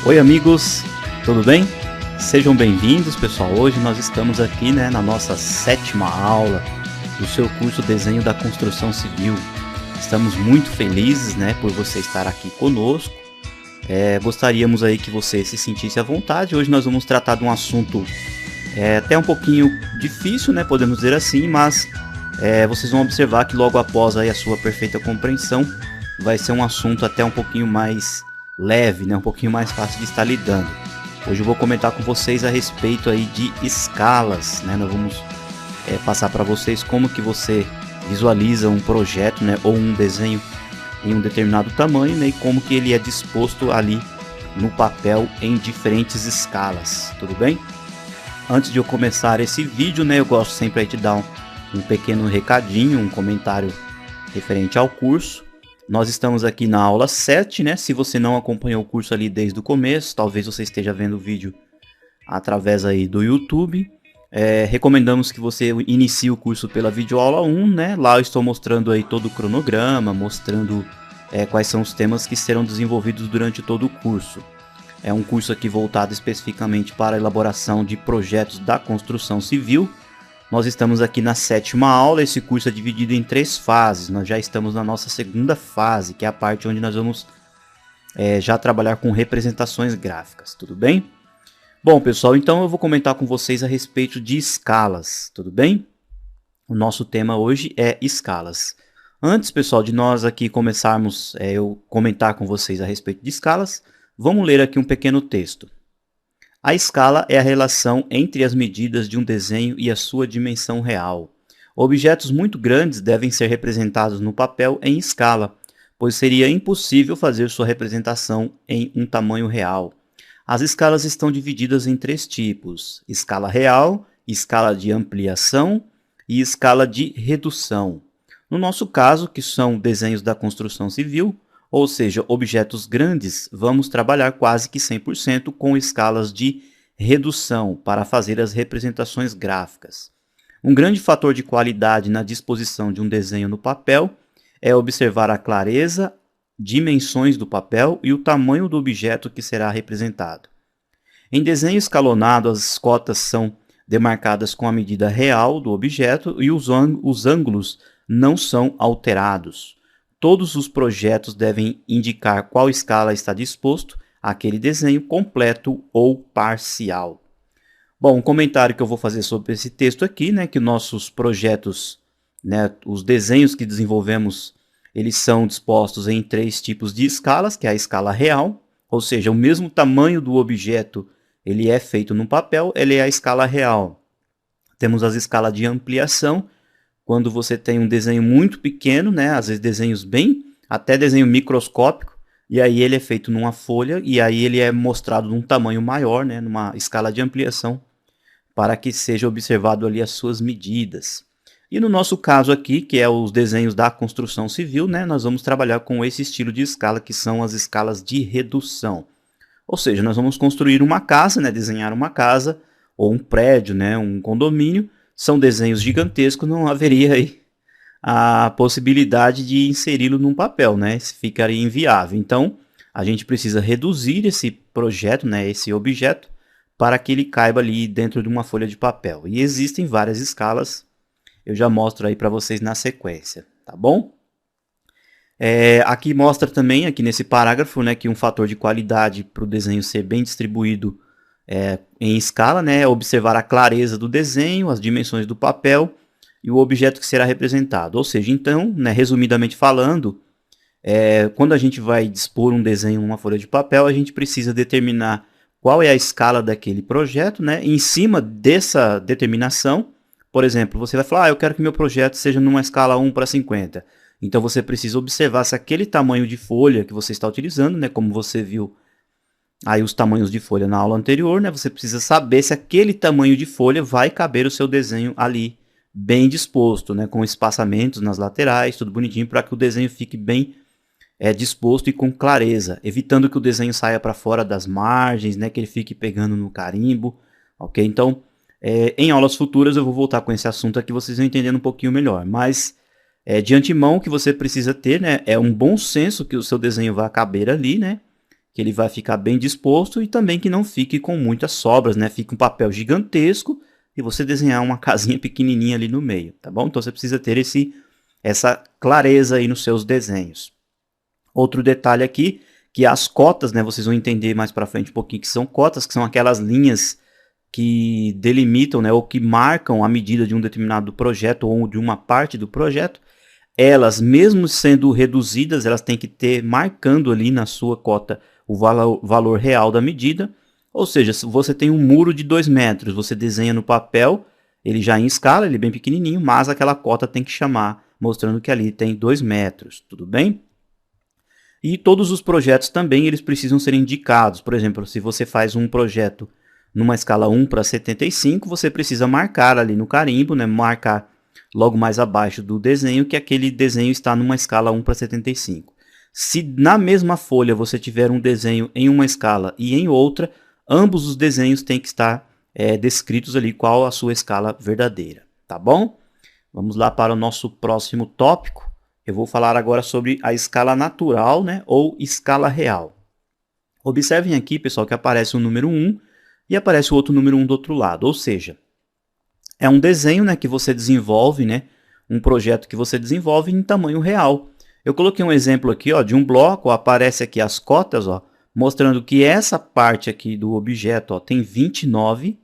Oi amigos, tudo bem? Sejam bem-vindos pessoal, hoje nós estamos aqui na nossa 7ª aula do seu curso Desenho da Construção Civil. Estamos muito felizes por você estar aqui conosco. Gostaríamos aí que você se sentisse à vontade. Hoje nós vamos tratar de um assunto até um pouquinho difícil, podemos dizer assim, mas vocês vão observar que logo após aí a sua perfeita compreensão vai ser um assunto até um pouquinho mais leve, um pouquinho mais fácil de estar lidando. Hoje eu vou comentar com vocês a respeito aí de escalas, Nós vamos passar para vocês como que você visualiza um projeto, ou um desenho em um determinado tamanho, e como que ele é disposto ali no papel em diferentes escalas, tudo bem? Antes de eu começar esse vídeo, eu gosto sempre aí de dar um pequeno recadinho, um comentário referente ao curso. Nós estamos aqui na aula 7, Se você não acompanhou o curso ali desde o começo, talvez você esteja vendo o vídeo através aí do YouTube. Recomendamos que você inicie o curso pela videoaula 1, Lá eu estou mostrando aí todo o cronograma, mostrando quais são os temas que serão desenvolvidos durante todo o curso. É um curso aqui voltado especificamente para a elaboração de projetos da construção civil. Nós estamos aqui na 7ª aula, esse curso é dividido em 3 fases, nós já estamos na nossa 2ª fase, que é a parte onde nós vamos já trabalhar com representações gráficas, tudo bem? Bom pessoal, então eu vou comentar com vocês a respeito de escalas, tudo bem? O nosso tema hoje é escalas. Antes pessoal, de nós aqui começarmos eu comentar com vocês a respeito de escalas, vamos ler aqui um pequeno texto. A escala é a relação entre as medidas de um desenho e a sua dimensão real. Objetos muito grandes devem ser representados no papel em escala, pois seria impossível fazer sua representação em um tamanho real. As escalas estão divididas em 3 tipos: escala real, escala de ampliação e escala de redução. No nosso caso, que são desenhos da construção civil, ou seja, objetos grandes, vamos trabalhar quase que 100% com escalas de redução para fazer as representações gráficas. Um grande fator de qualidade na disposição de um desenho no papel é observar a clareza, dimensões do papel e o tamanho do objeto que será representado. Em desenho escalonado, as cotas são demarcadas com a medida real do objeto e os ângulos não são alterados. Todos os projetos devem indicar qual escala está disposto àquele desenho completo ou parcial. Bom, um comentário que eu vou fazer sobre esse texto aqui, que nossos projetos, os desenhos que desenvolvemos, eles são dispostos em 3 tipos de escalas, que é a escala real, ou seja, o mesmo tamanho do objeto, ele é feito no papel, ele é a escala real. Temos as escalas de ampliação, quando você tem um desenho muito pequeno, às vezes desenhos até desenho microscópico, e aí ele é feito numa folha, e aí ele é mostrado num tamanho maior, numa escala de ampliação, para que seja observado ali as suas medidas. E no nosso caso aqui, que é os desenhos da construção civil, nós vamos trabalhar com esse estilo de escala, que são as escalas de redução. Ou seja, nós vamos construir uma casa, desenhar uma casa, ou um prédio, um condomínio. São desenhos gigantescos, não haveria aí a possibilidade de inseri-lo num papel, Isso ficaria inviável. Então, a gente precisa reduzir esse projeto, esse objeto, para que ele caiba ali dentro de uma folha de papel. E existem várias escalas, eu já mostro aí para vocês na sequência, tá bom? Aqui mostra também, aqui nesse parágrafo, que um fator de qualidade para o desenho ser bem distribuído em escala, é observar a clareza do desenho, as dimensões do papel e o objeto que será representado. Ou seja, então, resumidamente falando, quando a gente vai dispor um desenho numa folha de papel, a gente precisa determinar qual é a escala daquele projeto, e em cima dessa determinação, por exemplo, você vai falar, eu quero que meu projeto seja numa escala 1:50. Então você precisa observar se aquele tamanho de folha que você está utilizando, como você viu aí os tamanhos de folha na aula anterior, você precisa saber se aquele tamanho de folha vai caber o seu desenho ali bem disposto, com espaçamentos nas laterais, tudo bonitinho, para que o desenho fique bem disposto e com clareza, evitando que o desenho saia para fora das margens, que ele fique pegando no carimbo, ok? Então, em aulas futuras eu vou voltar com esse assunto aqui, vocês vão entendendo um pouquinho melhor, mas de antemão o que você precisa ter, é um bom senso que o seu desenho vai caber ali, que ele vai ficar bem disposto e também que não fique com muitas sobras, né? Fique um papel gigantesco e você desenhar uma casinha pequenininha ali no meio, tá bom? Então você precisa ter essa clareza aí nos seus desenhos. Outro detalhe aqui, que as cotas, né? Vocês vão entender mais para frente um pouquinho que são cotas, que são aquelas linhas que delimitam, né, ou que marcam a medida de um determinado projeto ou de uma parte do projeto. Elas, mesmo sendo reduzidas, elas têm que ter marcando ali na sua cota o valor real da medida. Ou seja, se você tem um muro de 2 metros, você desenha no papel, ele já em escala, ele é bem pequenininho, mas aquela cota tem que chamar, mostrando que ali tem 2 metros, tudo bem? E todos os projetos também eles precisam ser indicados. Por exemplo, se você faz um projeto numa escala 1:75, você precisa marcar ali no carimbo, né, marcar logo mais abaixo do desenho que aquele desenho está numa escala 1:75. Se na mesma folha você tiver um desenho em uma escala e em outra, ambos os desenhos têm que estar descritos ali qual a sua escala verdadeira, tá bom? Vamos lá para o nosso próximo tópico. Eu vou falar agora sobre a escala natural, né, ou escala real. Observem aqui, pessoal, que aparece o número 1 e aparece o outro número 1 do outro lado, ou seja, é um desenho, né, que você desenvolve, né, um projeto que você desenvolve em tamanho real. Eu coloquei um exemplo aqui, ó, de um bloco, ó, aparece aqui as cotas, ó, mostrando que essa parte aqui do objeto, ó, tem 29,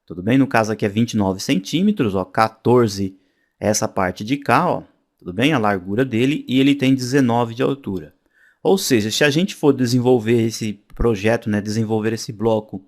tudo bem? No caso aqui é 29 centímetros, ó, 14 essa parte de cá, ó, tudo bem? A largura dele, e ele tem 19 de altura. Ou seja, se a gente for desenvolver esse projeto, né, desenvolver esse bloco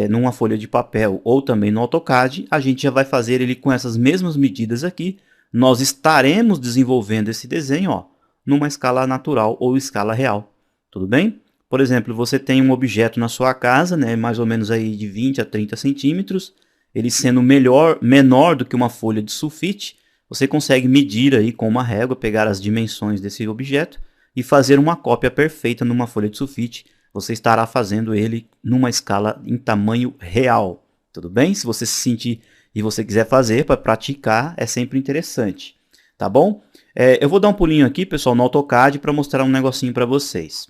numa folha de papel ou também no AutoCAD, a gente já vai fazer ele com essas mesmas medidas aqui. Nós estaremos desenvolvendo esse desenho, ó, numa escala natural ou escala real, tudo bem? Por exemplo, você tem um objeto na sua casa, né, mais ou menos aí de 20 a 30 centímetros, ele sendo menor do que uma folha de sulfite, você consegue medir aí com uma régua, pegar as dimensões desse objeto e fazer uma cópia perfeita numa folha de sulfite. Você estará fazendo ele numa escala em tamanho real, tudo bem? Se você se sentir e você quiser fazer para praticar, é sempre interessante, tá bom? Eu vou dar um pulinho aqui, pessoal, no AutoCAD para mostrar um negocinho para vocês.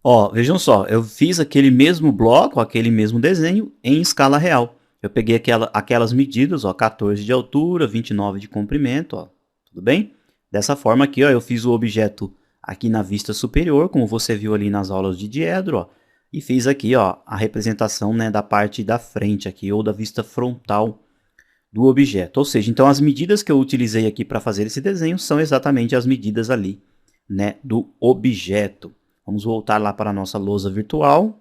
Ó, vejam só, eu fiz aquele mesmo bloco, aquele mesmo desenho em escala real. Eu peguei aquelas medidas, ó, 14 de altura, 29 de comprimento, ó, tudo bem? Dessa forma aqui, ó, eu fiz o objeto aqui na vista superior, como você viu ali nas aulas de diedro, ó, e fiz aqui, ó, a representação, né, da parte da frente aqui, ou da vista frontal do objeto. Ou seja, então as medidas que eu utilizei aqui para fazer esse desenho são exatamente as medidas ali, né, do objeto. Vamos voltar lá para a nossa lousa virtual.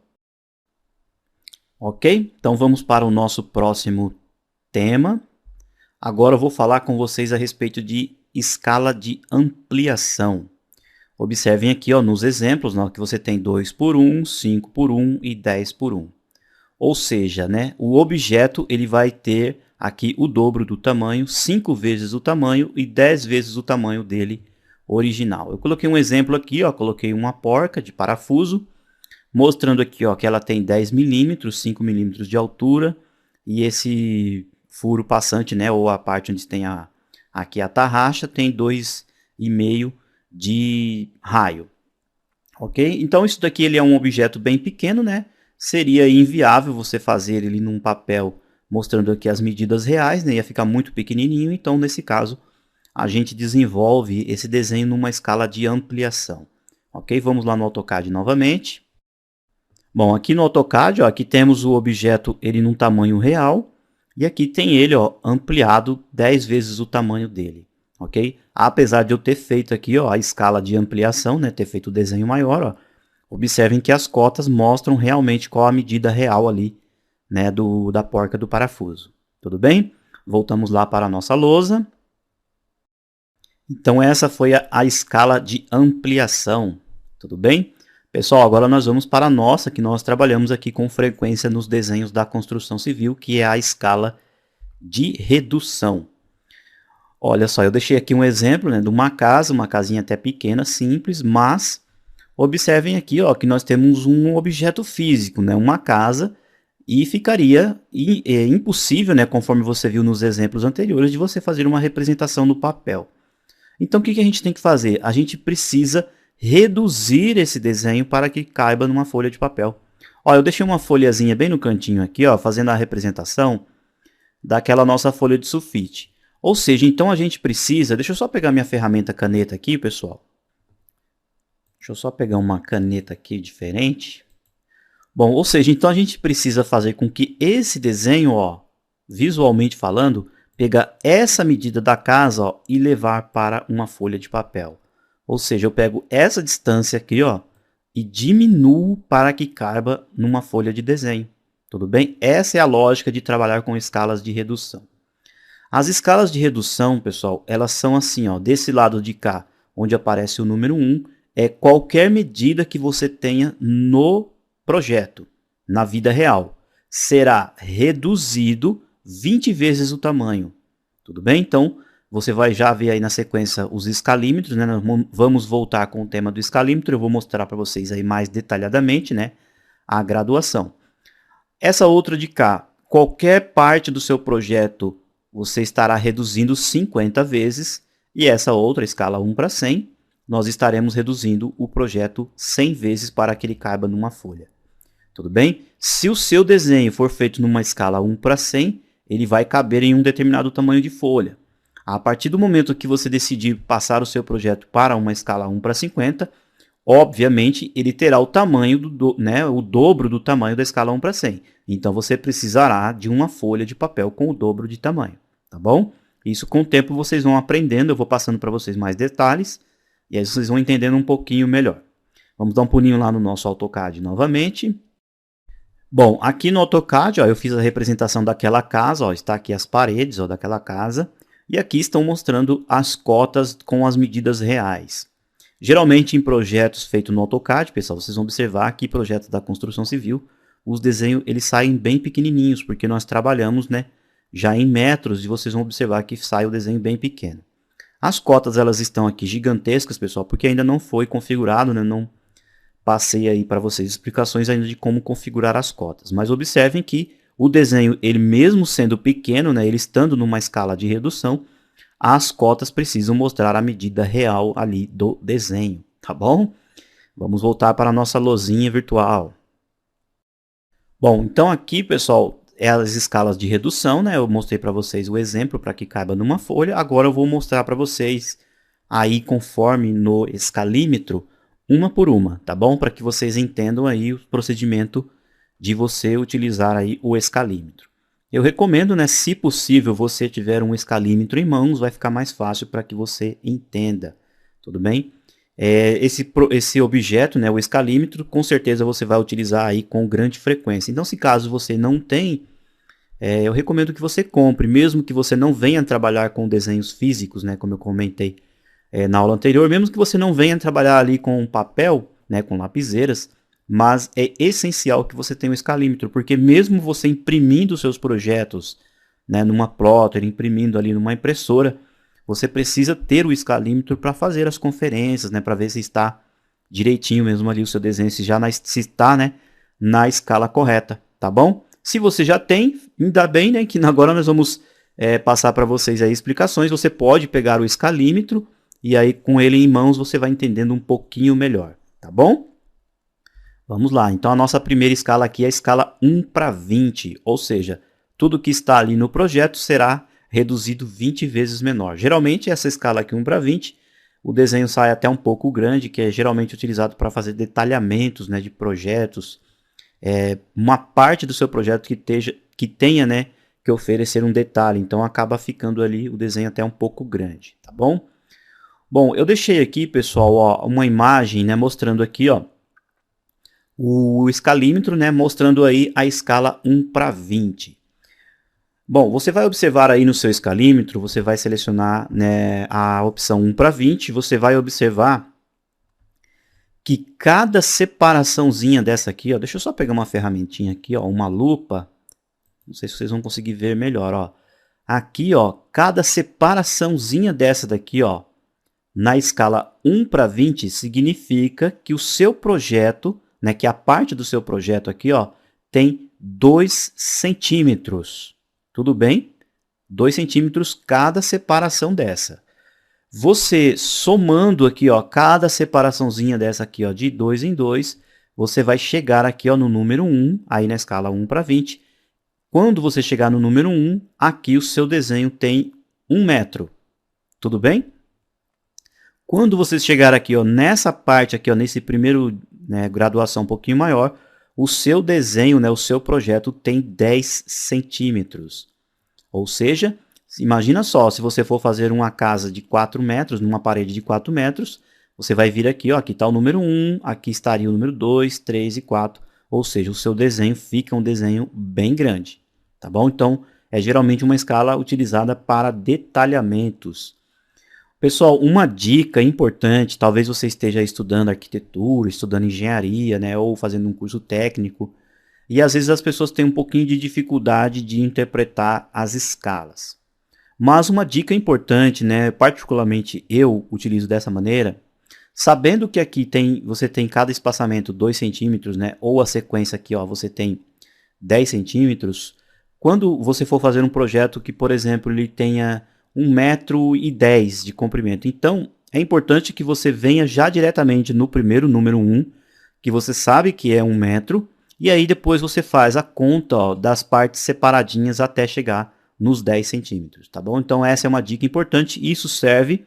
Ok? Então vamos para o nosso próximo tema. Agora eu vou falar com vocês a respeito de escala de ampliação. Observem aqui, ó, nos exemplos, ó, que você tem 2:1, 5:1 e 10:1. Ou seja, né, o objeto ele vai ter aqui o dobro do tamanho, 5 vezes o tamanho e 10 vezes o tamanho dele original. Eu coloquei um exemplo aqui, ó, coloquei uma porca de parafuso, mostrando aqui, ó, que ela tem 10 milímetros, 5 milímetros de altura, e esse furo passante, né, ou a parte onde tem aqui a tarraxa, tem 2,5 de raio, ok? Então isso daqui ele é um objeto bem pequeno, né? Seria inviável você fazer ele num papel mostrando aqui as medidas reais, né? Ia ficar muito pequenininho, então nesse caso a gente desenvolve esse desenho numa escala de ampliação, ok? Vamos lá no AutoCAD novamente. Bom, aqui no AutoCAD, ó, aqui temos o objeto ele num tamanho real e aqui tem ele, ó, ampliado 10 vezes o tamanho dele. Ok? Apesar de eu ter feito aqui, ó, a escala de ampliação, né, ter feito o desenho maior, ó, observem que as cotas mostram realmente qual a medida real ali, né, da porca do parafuso. Tudo bem? Voltamos lá para a nossa lousa. Então essa foi a escala de ampliação. Tudo bem? Pessoal, agora nós vamos para a nossa, que nós trabalhamos aqui com frequência nos desenhos da construção civil, que é a escala de redução. Olha só, eu deixei aqui um exemplo, né, de uma casa, uma casinha até pequena, simples, mas observem aqui, ó, que nós temos um objeto físico, né, uma casa, e ficaria impossível, né, conforme você viu nos exemplos anteriores, de você fazer uma representação no papel. Então o que a gente tem que fazer? A gente precisa reduzir esse desenho para que caiba numa folha de papel. Ó, eu deixei uma folhazinha bem no cantinho aqui, ó, fazendo a representação daquela nossa folha de sulfite. Ou seja, então a gente precisa... Deixa eu só pegar minha ferramenta caneta aqui, pessoal. Deixa eu só pegar uma caneta aqui diferente. Bom, ou seja, então a gente precisa fazer com que esse desenho, ó, visualmente falando, pegar essa medida da casa, ó, e levar para uma folha de papel. Ou seja, eu pego essa distância aqui, ó, e diminuo para que caiba numa folha de desenho. Tudo bem? Essa é a lógica de trabalhar com escalas de redução. As escalas de redução, pessoal, elas são assim, ó, desse lado de cá, onde aparece o número 1, é qualquer medida que você tenha no projeto, na vida real, será reduzido 20 vezes o tamanho. Tudo bem? Então, você vai já ver aí na sequência os escalímetros, né? Nós vamos voltar com o tema do escalímetro, eu vou mostrar para vocês aí mais detalhadamente, né, a graduação. Essa outra de cá, qualquer parte do seu projeto você estará reduzindo 50 vezes, e essa outra, escala 1 para 100, nós estaremos reduzindo o projeto 100 vezes para que ele caiba numa folha. Tudo bem? Se o seu desenho for feito numa escala 1 para 100, ele vai caber em um determinado tamanho de folha. A partir do momento que você decidir passar o seu projeto para uma escala 1 para 50, obviamente ele terá o tamanho, o dobro do tamanho da escala 1 para 100. Então você precisará de uma folha de papel com o dobro de tamanho, tá bom? Isso com o tempo vocês vão aprendendo, eu vou passando para vocês mais detalhes, e aí vocês vão entendendo um pouquinho melhor. Vamos dar um pulinho lá no nosso AutoCAD novamente. Bom, aqui no AutoCAD, ó, eu fiz a representação daquela casa, ó, está aqui as paredes, ó, daquela casa, e aqui estão mostrando as cotas com as medidas reais. Geralmente em projetos feitos no AutoCAD, pessoal, vocês vão observar que projetos da construção civil, os desenhos eles saem bem pequenininhos, porque nós trabalhamos, né, já em metros, e vocês vão observar que sai o desenho bem pequeno. As cotas elas estão aqui gigantescas, pessoal, porque ainda não foi configurado, né, não passei aí para vocês explicações ainda de como configurar as cotas. Mas observem que o desenho, ele mesmo sendo pequeno, né, ele estando numa escala de redução, as cotas precisam mostrar a medida real ali do desenho, tá bom? Vamos voltar para a nossa lousinha virtual. Bom, então aqui, pessoal, é as escalas de redução, né? Eu mostrei para vocês o exemplo para que caiba numa folha. Agora eu vou mostrar para vocês aí conforme no escalímetro, uma por uma, tá bom? Para que vocês entendam aí o procedimento de você utilizar aí o escalímetro. Eu recomendo, né, se possível, você tiver um escalímetro em mãos, vai ficar mais fácil para que você entenda, tudo bem? Esse objeto, né, o escalímetro, com certeza você vai utilizar aí com grande frequência. Então, se caso você não tem, eu recomendo que você compre, mesmo que você não venha trabalhar com desenhos físicos, né, como eu comentei na aula anterior, mesmo que você não venha trabalhar ali com papel, né, com lapiseiras, mas é essencial que você tenha um escalímetro, porque mesmo você imprimindo seus projetos, né, numa plotter, imprimindo ali numa impressora, você precisa ter o escalímetro para fazer as conferências, né, para ver se está direitinho mesmo ali o seu desenho, se está, né, na escala correta, tá bom? Se você já tem, ainda bem, né, que agora nós vamos passar para vocês aí explicações. Você pode pegar o escalímetro e aí com ele em mãos você vai entendendo um pouquinho melhor, tá bom? Vamos lá, então a nossa primeira escala aqui é a escala 1 para 20, ou seja, tudo que está ali no projeto será reduzido 20 vezes menor. Geralmente essa escala aqui 1 para 20, o desenho sai até um pouco grande, que é geralmente utilizado para fazer detalhamentos, né, de projetos, uma parte do seu projeto que tenha, né, que oferecer um detalhe, então acaba ficando ali o desenho até um pouco grande, tá bom? Bom, eu deixei aqui, pessoal, ó, uma imagem, né, mostrando aqui, ó, o escalímetro, né, mostrando aí a escala 1 para 20. Bom, você vai observar aí no seu escalímetro, você vai selecionar, né, a opção 1 para 20, você vai observar que cada separaçãozinha dessa aqui, ó, deixa eu só pegar uma ferramentinha aqui, ó, uma lupa, não sei se vocês vão conseguir ver melhor, ó. Aqui, ó, cada separaçãozinha dessa daqui, ó, na escala 1 para 20, significa que o seu projeto, né, que a parte do seu projeto aqui, ó, tem 2 centímetros. Tudo bem? 2 centímetros cada separação dessa. Você somando aqui, ó, cada separaçãozinha dessa aqui, ó, de 2 em 2, você vai chegar aqui, ó, no número 1, aí na escala 1 para 20. Quando você chegar no número 1, aqui o seu desenho tem 1 metro. Tudo bem? Quando você chegar aqui, ó, nessa parte aqui, ó, nesse primeiro, né, graduação um pouquinho maior, o seu desenho, né, o seu projeto tem 10 centímetros. Ou seja, imagina só, se você for fazer uma casa de 4 metros, numa parede de 4 metros, você vai vir aqui, ó, aqui está o número 1, aqui estaria o número 2, 3 e 4, ou seja, o seu desenho fica um desenho bem grande, tá bom? Então, é geralmente uma escala utilizada para detalhamentos. Pessoal, uma dica importante, talvez você esteja estudando arquitetura, estudando engenharia, né, ou fazendo um curso técnico, e às vezes as pessoas têm um pouquinho de dificuldade de interpretar as escalas. Mas uma dica importante, né, particularmente eu utilizo dessa maneira, sabendo que aqui você tem cada espaçamento 2 centímetros, né, ou a sequência aqui, ó, você tem 10 centímetros, quando você for fazer um projeto que, por exemplo, ele tenha 1,10 m de comprimento, então é importante que você venha já diretamente no primeiro número 1, que você sabe que é 1 metro, e aí depois você faz a conta, ó, das partes separadinhas até chegar nos 10 centímetros, tá bom? Então essa é uma dica importante, isso serve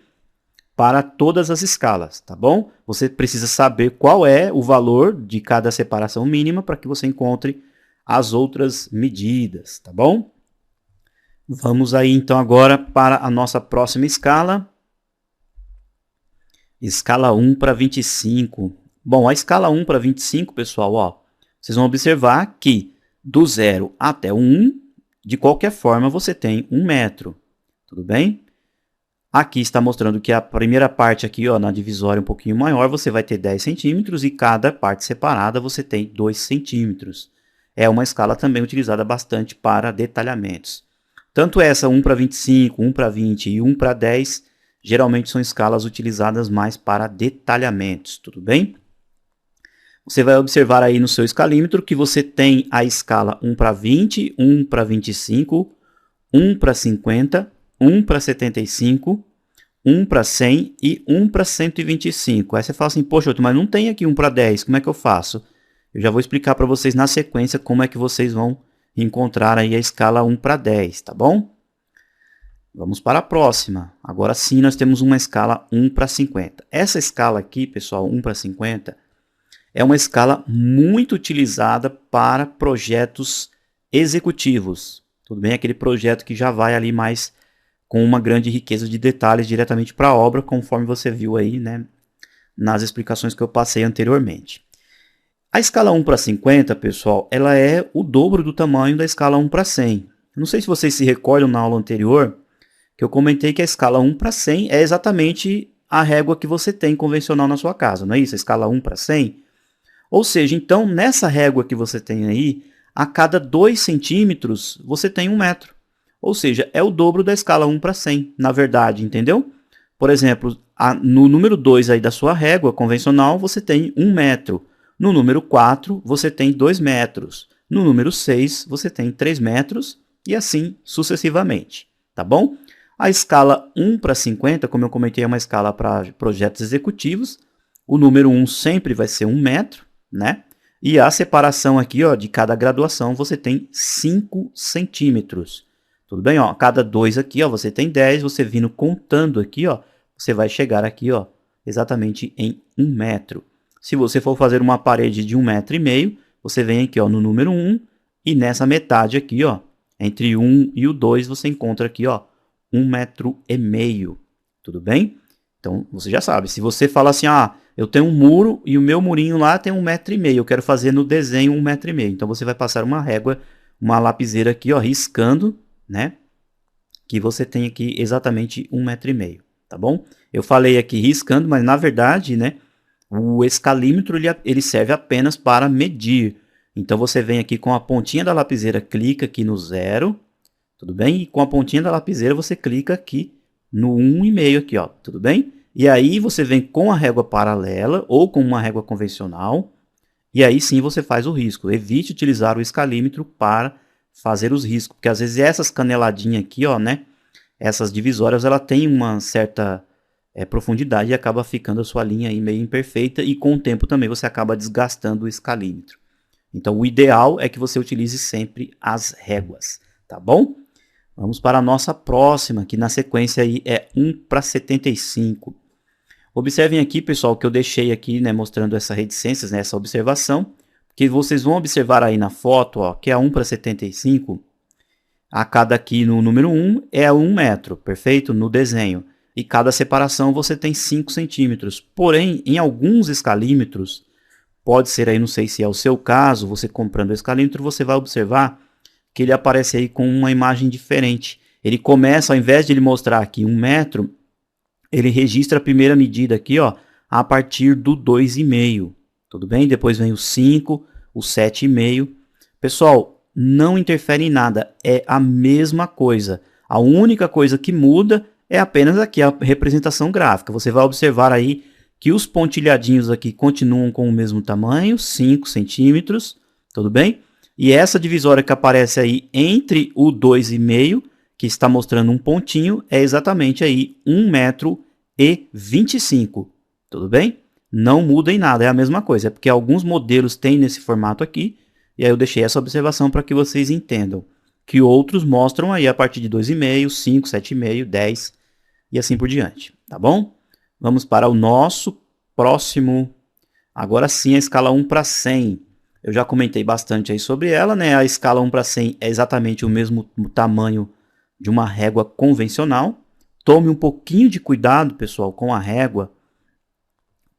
para todas as escalas, tá bom? Você precisa saber qual é o valor de cada separação mínima para que você encontre as outras medidas, tá bom? Vamos aí então agora para a nossa próxima escala. Escala 1 para 25. Bom, a escala 1 para 25, pessoal, ó, vocês vão observar que do 0 até o 1, de qualquer forma, você tem 1 metro. Tudo bem? Aqui está mostrando que a primeira parte aqui, ó, na divisória um pouquinho maior, você vai ter 10 centímetros e cada parte separada você tem 2 centímetros. É uma escala também utilizada bastante para detalhamentos. Tanto essa 1 para 25, 1 para 20 e 1 para 10, geralmente são escalas utilizadas mais para detalhamentos, tudo bem? Você vai observar aí no seu escalímetro que você tem a escala 1 para 20, 1 para 25, 1 para 50, 1 para 75, 1 para 100 e 1 para 125. Aí você fala assim, poxa, mas não tem aqui 1 para 10, como é que eu faço? Eu já vou explicar para vocês na sequência como é que vocês vão encontrar aí a escala 1 para 10, tá bom? Vamos para a próxima. Agora sim, nós temos uma escala 1 para 50. Essa escala aqui, pessoal, 1 para 50, é uma escala muito utilizada para projetos executivos. Tudo bem? Aquele projeto que já vai ali mais com uma grande riqueza de detalhes diretamente para a obra, conforme você viu aí, né, nas explicações que eu passei anteriormente. A escala 1 para 50, pessoal, ela é o dobro do tamanho da escala 1 para 100. Não sei se vocês se recordam na aula anterior, que eu comentei que a escala 1 para 100 é exatamente a régua que você tem convencional na sua casa, não é isso? A escala 1 para 100. Ou seja, então, nessa régua que você tem aí, a cada 2 centímetros, você tem 1 metro. Ou seja, é o dobro da escala 1 para 100, na verdade, entendeu? Por exemplo, no número 2 aí da sua régua convencional, você tem 1 metro. No número 4, você tem 2 metros. No número 6, você tem 3 metros e assim sucessivamente, tá bom? A escala 1 para 50, como eu comentei, é uma escala para projetos executivos. O número 1 sempre vai ser 1 metro, né? E a separação aqui, ó, de cada graduação, você tem 5 centímetros. Tudo bem? Ó, cada 2 aqui, ó, você tem 10. Você vindo contando aqui, ó, você vai chegar aqui, ó, exatamente em 1 metro. Se você for fazer uma parede de 1,5 m, você vem aqui, ó, no número 1 e nessa metade aqui, ó, entre 1 e o 2, você encontra aqui, ó, 1,5 m. Tudo bem? Então, você já sabe. Se você fala assim, ah, eu tenho um muro e o meu murinho lá tem 1,5 m, eu quero fazer no desenho 1,5 m. Então, você vai passar uma régua, uma lapiseira aqui, ó, riscando, né? Que você tem aqui exatamente 1,5 m, tá bom? Eu falei aqui riscando, mas na verdade, né? O escalímetro ele serve apenas para medir. Então você vem aqui com a pontinha da lapiseira, clica aqui no 0, tudo bem? E com a pontinha da lapiseira você clica aqui no 1,5 aqui, ó, tudo bem? E aí você vem com a régua paralela ou com uma régua convencional, e aí sim você faz o risco. Evite utilizar o escalímetro para fazer os riscos, porque às vezes essas caneladinhas aqui, ó, né? Essas divisórias, ela tem uma certa profundidade e acaba ficando a sua linha aí meio imperfeita e com o tempo também você acaba desgastando o escalímetro. Então o ideal é que você utilize sempre as réguas, tá bom? Vamos para a nossa próxima, que na sequência aí é 1:75. Observem aqui, pessoal, que eu deixei aqui, né, mostrando essa reticências, né, essa observação, que vocês vão observar aí na foto, ó, que é 1:75. A cada aqui no número 1 é 1 metro, perfeito? No desenho. E cada separação você tem 5 centímetros. Porém, em alguns escalímetros, pode ser aí, não sei se é o seu caso, você comprando o escalímetro, você vai observar que ele aparece aí com uma imagem diferente. Ele começa, ao invés de ele mostrar aqui 1 metro, ele registra a primeira medida aqui, ó, a partir do 2,5. Tudo bem? Depois vem o 5, o 7,5. Pessoal, não interfere em nada, é a mesma coisa. A única coisa que muda é apenas aqui a representação gráfica. Você vai observar aí que os pontilhadinhos aqui continuam com o mesmo tamanho, 5 centímetros, tudo bem? E essa divisória que aparece aí entre o 2,5, que está mostrando um pontinho, é exatamente aí 1,25 m, tudo bem? Não muda em nada, é a mesma coisa, é porque alguns modelos têm nesse formato aqui, e aí eu deixei essa observação para que vocês entendam, que outros mostram aí a partir de 2,5, 5, 7,5, 10 e assim por diante, tá bom? Vamos para o nosso próximo, agora sim a escala 1:100. Eu já comentei bastante aí sobre ela, né? A escala 1:100 é exatamente o mesmo tamanho de uma régua convencional. Tome um pouquinho de cuidado, pessoal, com a régua,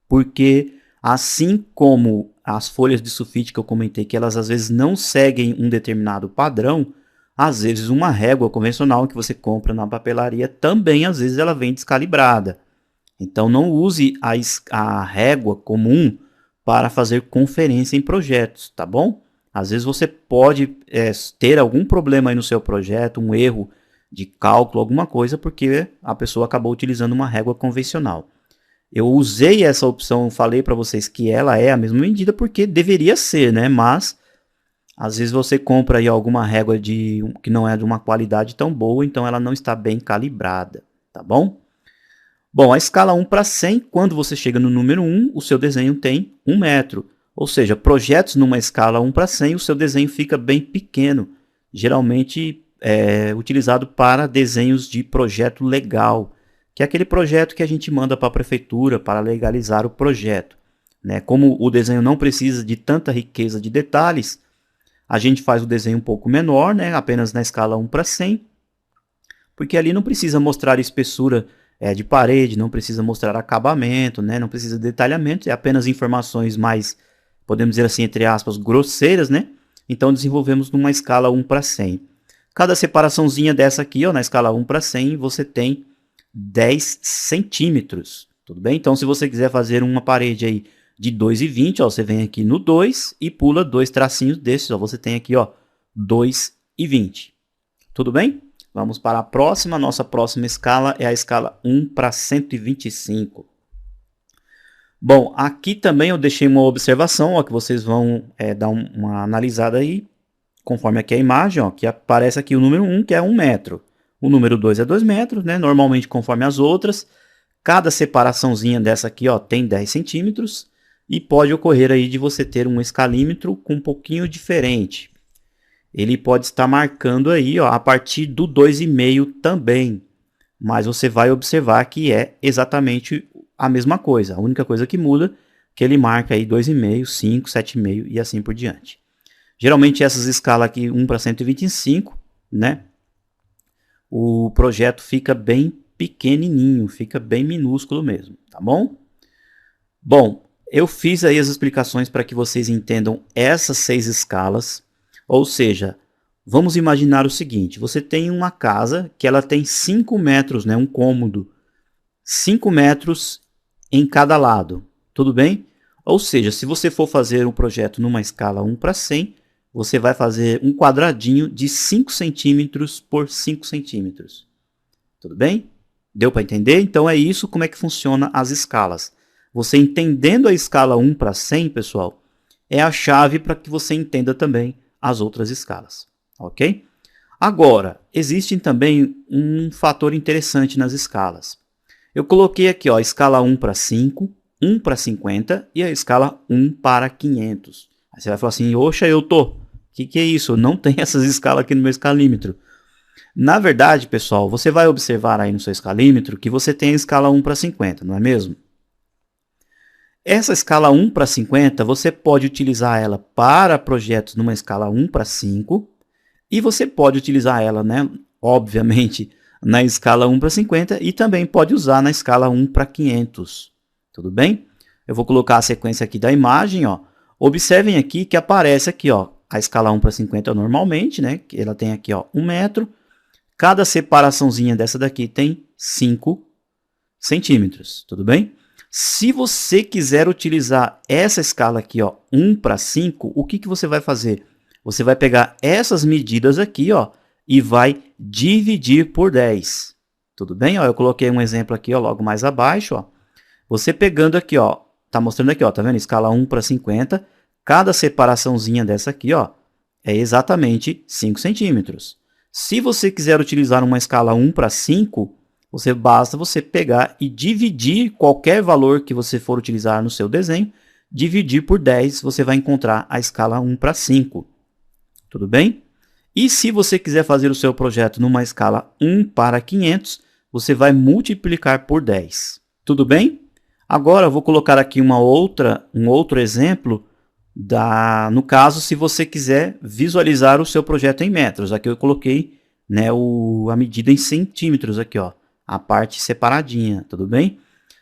porque assim como as folhas de sulfite que eu comentei, que elas às vezes não seguem um determinado padrão, às vezes uma régua convencional que você compra na papelaria também, às vezes ela vem descalibrada. Então não use a régua comum para fazer conferência em projetos, tá bom? Às vezes você pode ter algum problema aí no seu projeto, um erro de cálculo, alguma coisa, porque a pessoa acabou utilizando uma régua convencional. Eu usei essa opção, falei para vocês que ela é a mesma medida porque deveria ser, né? Mas às vezes você compra aí alguma régua que não é de uma qualidade tão boa, então ela não está bem calibrada, tá bom? Bom, a escala 1:100, quando você chega no número 1, o seu desenho tem 1 metro. Ou seja, projetos numa escala 1:100, o seu desenho fica bem pequeno. Geralmente é utilizado para desenhos de projeto legal, que é aquele projeto que a gente manda para a prefeitura para legalizar o projeto, né? Como o desenho não precisa de tanta riqueza de detalhes, a gente faz o desenho um pouco menor, né? Apenas na escala 1:100, porque ali não precisa mostrar espessura de parede, não precisa mostrar acabamento, né? Não precisa de detalhamento, é apenas informações mais, podemos dizer assim, entre aspas, grosseiras, né? Então desenvolvemos numa escala 1:100. Cada separaçãozinha dessa aqui, ó, na escala 1:100, você tem 10 centímetros, tudo bem? Então se você quiser fazer uma parede aí de 2,20, ó, você vem aqui no 2 e pula 2 tracinhos desses, ó, você tem aqui, ó, 2,20. Tudo bem? Vamos para a próxima. Nossa próxima escala é a escala 1:125. Bom, aqui também eu deixei uma observação, ó, que vocês vão dar uma analisada aí, conforme aqui a imagem, ó, que aparece aqui o número 1, que é 1 metro. O número 2 é 2 metros, né? Normalmente conforme as outras. Cada separaçãozinha dessa aqui, ó, tem 10 centímetros. E pode ocorrer aí de você ter um escalímetro com um pouquinho diferente. Ele pode estar marcando aí, ó, a partir do 2,5 também. Mas você vai observar que é exatamente a mesma coisa. A única coisa que muda é que ele marca aí 2,5, 5, 7,5 e assim por diante. Geralmente essas escalas aqui, 1:125, né? O projeto fica bem pequenininho, fica bem minúsculo mesmo, tá bom? Bom, eu fiz aí as explicações para que vocês entendam essas 6 escalas. Ou seja, vamos imaginar o seguinte, você tem uma casa que ela tem 5 metros, né, um cômodo, 5 metros em cada lado, tudo bem? Ou seja, se você for fazer um projeto numa escala 1:100, você vai fazer um quadradinho de 5 centímetros por 5 centímetros. Tudo bem? Deu para entender? Então é isso como é que funciona as escalas. Você entendendo a escala 1:100, pessoal, é a chave para que você entenda também as outras escalas, ok? Agora, existe também um fator interessante nas escalas. Eu coloquei aqui, ó, a escala 1 para 5, 1 para 50 e a escala 1 para 500. Aí você vai falar assim, oxa, o que é isso? Não tem essas escalas aqui no meu escalímetro. Na verdade, pessoal, você vai observar aí no seu escalímetro que você tem a escala 1 para 50, não é mesmo? Essa escala 1 para 50, você pode utilizar ela para projetos numa escala 1 para 5 e você pode utilizar ela, né, obviamente, na escala 1 para 50 e também pode usar na escala 1 para 500. Tudo bem? Eu vou colocar a sequência aqui da imagem, ó. Observem aqui que aparece aqui, ó, a escala 1 para 50 normalmente, né? Ela tem aqui, ó, 1 metro. Cada separaçãozinha dessa daqui tem 5 centímetros, tudo bem? Se você quiser utilizar essa escala aqui, ó, 1 para 5, o que você vai fazer? Você vai pegar essas medidas aqui, ó, e vai dividir por 10. Tudo bem? Ó, eu coloquei um exemplo aqui, ó, logo mais abaixo, ó. Você pegando aqui, ó, tá mostrando aqui, ó, tá vendo? Escala 1 para 50, cada separaçãozinha dessa aqui, ó, é exatamente 5 centímetros. Se você quiser utilizar uma escala 1 para 5, basta você pegar e dividir qualquer valor que você for utilizar no seu desenho, dividir por 10, você vai encontrar a escala 1 para 5. Tudo bem? E se você quiser fazer o seu projeto numa escala 1 para 500, você vai multiplicar por 10. Tudo bem? Agora eu vou colocar aqui um outro exemplo, no caso, se você quiser visualizar o seu projeto em metros. Aqui eu coloquei, né, a medida em centímetros, aqui, ó, a parte separadinha, tudo bem?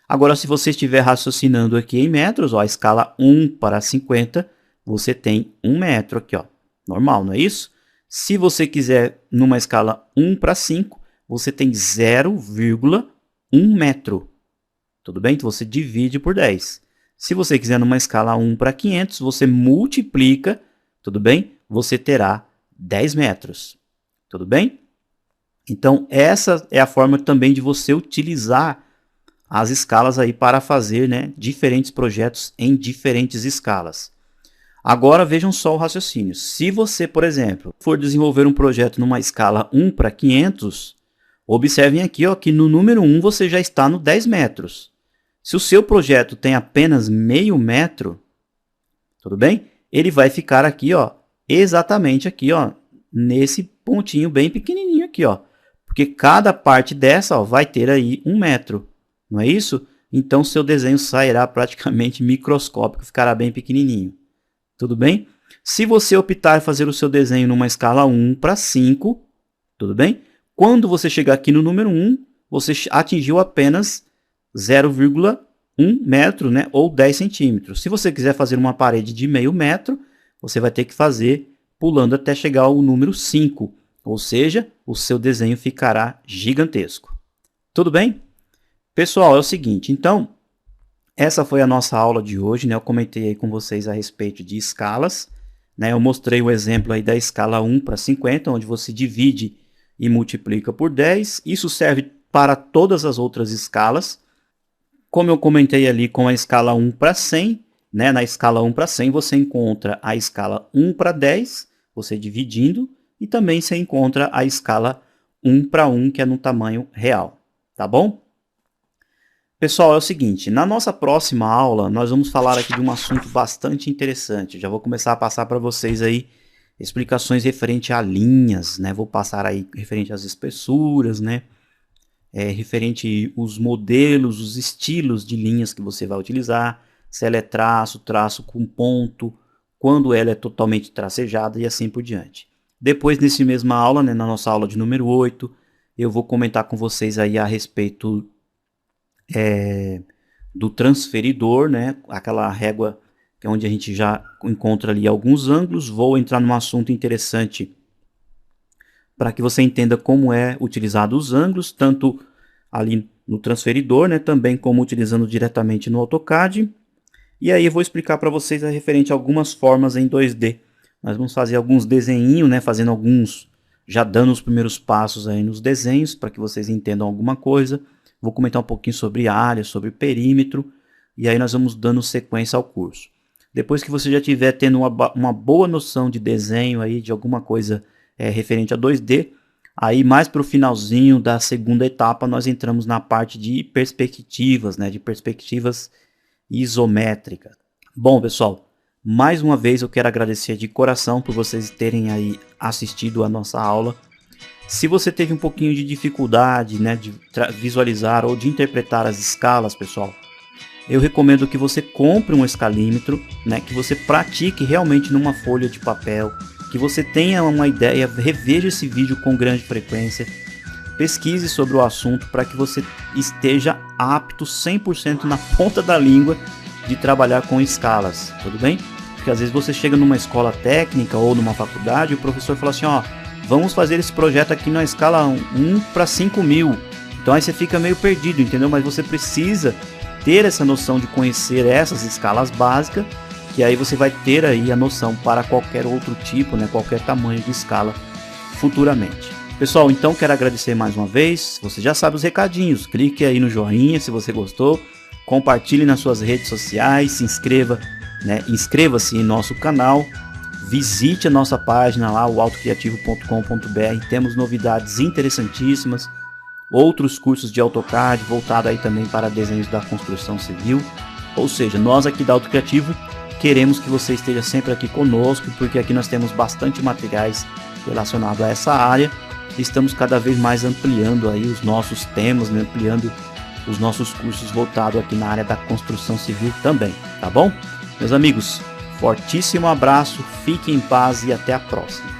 Agora, se você estiver raciocinando aqui em metros, ó, a escala 1 para 50, você tem 1 metro aqui, ó, normal, não é isso? Se você quiser numa escala 1 para 5, você tem 0,1 metro. Tudo bem? Então você divide por 10. Se você quiser numa escala 1 para 500, você multiplica, tudo bem? Você terá 10 metros. Tudo bem? Então essa é a forma também de você utilizar as escalas aí para fazer, né, diferentes projetos em diferentes escalas. Agora vejam só o raciocínio. Se você, por exemplo, for desenvolver um projeto numa escala 1 para 500, observem aqui, ó, que no número 1 você já está no 10 metros. Se o seu projeto tem apenas meio metro, tudo bem? Ele vai ficar aqui, ó, exatamente aqui, ó, nesse pontinho bem pequenininho aqui, ó. Porque cada parte dessa, ó, vai ter aí 1 metro, não é isso? Então seu desenho sairá praticamente microscópico, ficará bem pequenininho. Tudo bem? Se você optar em fazer o seu desenho numa escala 1 para 5, tudo bem? Quando você chegar aqui no número 1, você atingiu apenas 0,1 metro, né, ou 10 centímetros. Se você quiser fazer uma parede de meio metro, você vai ter que fazer pulando até chegar ao número 5, ou seja, o seu desenho ficará gigantesco. Tudo bem? Pessoal, é o seguinte, então, essa foi a nossa aula de hoje, né? Eu comentei aí com vocês a respeito de escalas, né? Eu mostrei o exemplo aí da escala 1 para 50, onde você divide e multiplica por 10. Isso serve para todas as outras escalas. Como eu comentei ali com a escala 1 para 100, né? Na escala 1 para 100 você encontra a escala 1 para 10, você dividindo, e também você encontra a escala 1 para 1, que é no tamanho real, tá bom? Pessoal, é o seguinte, na nossa próxima aula nós vamos falar aqui de um assunto bastante interessante. Já vou começar a passar para vocês aí explicações referente a linhas, né? Vou passar aí referente às espessuras, né? Referente os modelos, os estilos de linhas que você vai utilizar, se ela é traço, traço com ponto, quando ela é totalmente tracejada e assim por diante. Depois, nessa mesma aula, né, na nossa aula de número 8, eu vou comentar com vocês aí a respeito do transferidor, né, aquela régua que é onde a gente já encontra ali alguns ângulos. Vou entrar num assunto interessante para que você entenda como é utilizado os ângulos, tanto ali no transferidor, né, também como utilizando diretamente no AutoCAD. E aí eu vou explicar para vocês a referente a algumas formas em 2D. Nós vamos fazer alguns desenhinhos, né, fazendo alguns, já dando os primeiros passos aí nos desenhos, para que vocês entendam alguma coisa. Vou comentar um pouquinho sobre área, sobre perímetro, e aí nós vamos dando sequência ao curso. Depois que você já estiver tendo uma boa noção de desenho aí, de alguma coisa referente a 2D, Aí mais para o finalzinho da segunda etapa nós entramos na parte de perspectivas, né, de perspectivas isométricas. Bom, pessoal, mais uma vez eu quero agradecer de coração por vocês terem aí assistido a nossa aula. Se você teve um pouquinho de dificuldade, né, de visualizar ou de interpretar as escalas, pessoal, eu recomendo que você compre um escalímetro, né, que você pratique realmente numa folha de papel, que você tenha uma ideia, reveja esse vídeo com grande frequência, pesquise sobre o assunto para que você esteja apto 100% na ponta da língua de trabalhar com escalas, tudo bem? Porque às vezes você chega numa escola técnica ou numa faculdade e o professor fala assim, ó, vamos fazer esse projeto aqui na escala 1 para 5.000. Então aí você fica meio perdido, entendeu? Mas você precisa ter essa noção de conhecer essas escalas básicas, que aí você vai ter aí a noção para qualquer outro tipo, né, qualquer tamanho de escala futuramente. Pessoal, então quero agradecer mais uma vez. Você já sabe os recadinhos. Clique aí no joinha se você gostou. Compartilhe nas suas redes sociais. Se inscreva, né? Inscreva-se em nosso canal. Visite a nossa página lá, o autocriativo.com.br. Temos novidades interessantíssimas. Outros cursos de AutoCAD voltado aí também para desenhos da construção civil. Ou seja, nós aqui da Autocriativo queremos que você esteja sempre aqui conosco, porque aqui nós temos bastante materiais relacionados a essa área. Estamos cada vez mais ampliando aí os nossos temas, né? Ampliando os nossos cursos voltados aqui na área da construção civil também, tá bom? Meus amigos, fortíssimo abraço, fiquem em paz e até a próxima.